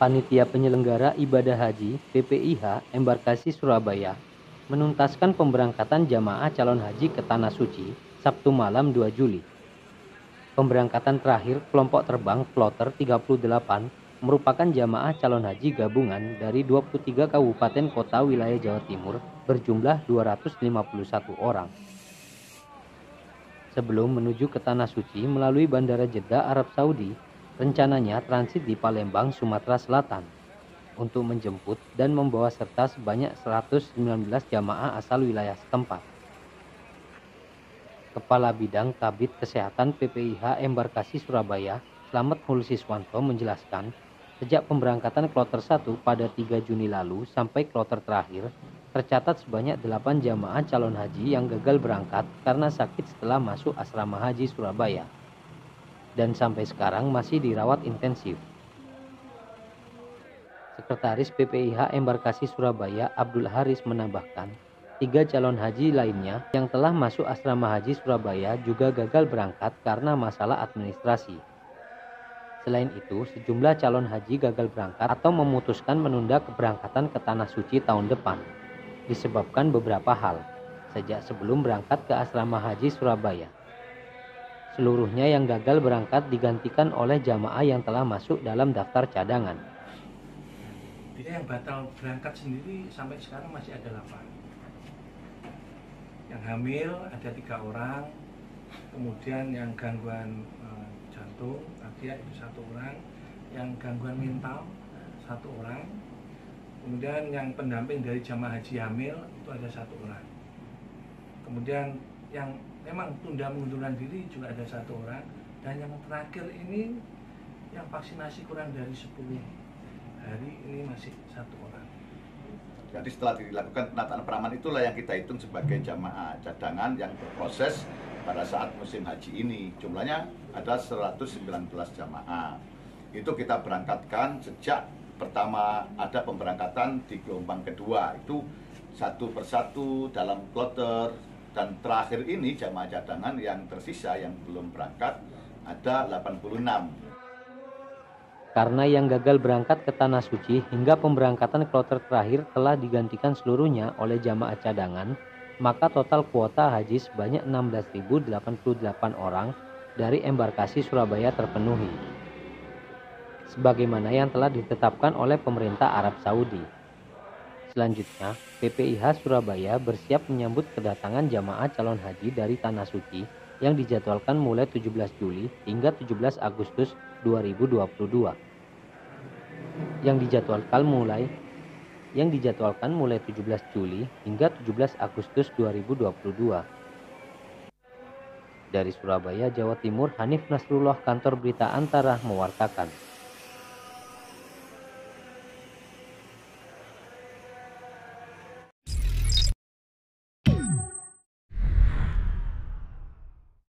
Panitia Penyelenggara Ibadah Haji (PPIH) Embarkasi Surabaya menuntaskan pemberangkatan jamaah calon haji ke Tanah Suci Sabtu malam 2 Juli. Pemberangkatan terakhir kelompok terbang Kloter 38 merupakan jamaah calon haji gabungan dari 23 kabupaten kota wilayah Jawa Timur berjumlah 251 orang. Sebelum menuju ke Tanah Suci melalui Bandara Jeddah, Arab Saudi, rencananya transit di Palembang, Sumatera Selatan untuk menjemput dan membawa serta sebanyak 119 jamaah asal wilayah setempat. Kepala Bidang Kabid Kesehatan PPIH Embarkasi Surabaya, Slamet Hulsiswanto menjelaskan, sejak pemberangkatan kloter 1 pada 3 Juni lalu sampai kloter terakhir, tercatat sebanyak 8 jamaah calon haji yang gagal berangkat karena sakit setelah masuk asrama haji Surabaya. Dan sampai sekarang masih dirawat intensif. Sekretaris PPIH Embarkasi Surabaya, Abdul Haris menambahkan, 3 calon haji lainnya yang telah masuk asrama haji Surabaya juga gagal berangkat karena masalah administrasi. Selain itu, sejumlah calon haji gagal berangkat atau memutuskan menunda keberangkatan ke Tanah Suci tahun depan, disebabkan beberapa hal, sejak sebelum berangkat ke asrama haji Surabaya. Seluruhnya yang gagal berangkat digantikan oleh jamaah yang telah masuk dalam daftar cadangan. Jadi yang batal berangkat sendiri sampai sekarang masih ada 8. Yang hamil ada 3 orang, kemudian yang gangguan jantung tadi itu 1 orang, yang gangguan mental 1 orang, kemudian yang pendamping dari jamaah haji hamil itu ada 1 orang, kemudian yang memang tunda mengundurkan diri juga ada 1 orang, dan yang terakhir ini yang vaksinasi kurang dari 10 hari ini masih 1 orang. Jadi setelah dilakukan penataan peraman itulah yang kita hitung sebagai jamaah cadangan yang berproses pada saat musim haji ini. Jumlahnya ada 119 jamaah. Itu kita berangkatkan sejak pertama ada pemberangkatan di gelombang kedua. Itu satu persatu dalam kloter, dan terakhir ini jamaah cadangan yang tersisa yang belum berangkat ada 86. Karena yang gagal berangkat ke Tanah Suci hingga pemberangkatan kloter terakhir telah digantikan seluruhnya oleh jamaah cadangan, maka total kuota haji sebanyak 16.088 orang dari embarkasi Surabaya terpenuhi, sebagaimana yang telah ditetapkan oleh pemerintah Arab Saudi. Selanjutnya, PPIH Surabaya bersiap menyambut kedatangan jamaah calon haji dari Tanah Suci yang dijadwalkan mulai 17 Juli hingga 17 Agustus 2022. Yang dijadwalkan mulai 17 Juli hingga 17 Agustus 2022. Dari Surabaya, Jawa Timur, Hanif Nasrullah, Kantor Berita Antara mewartakan.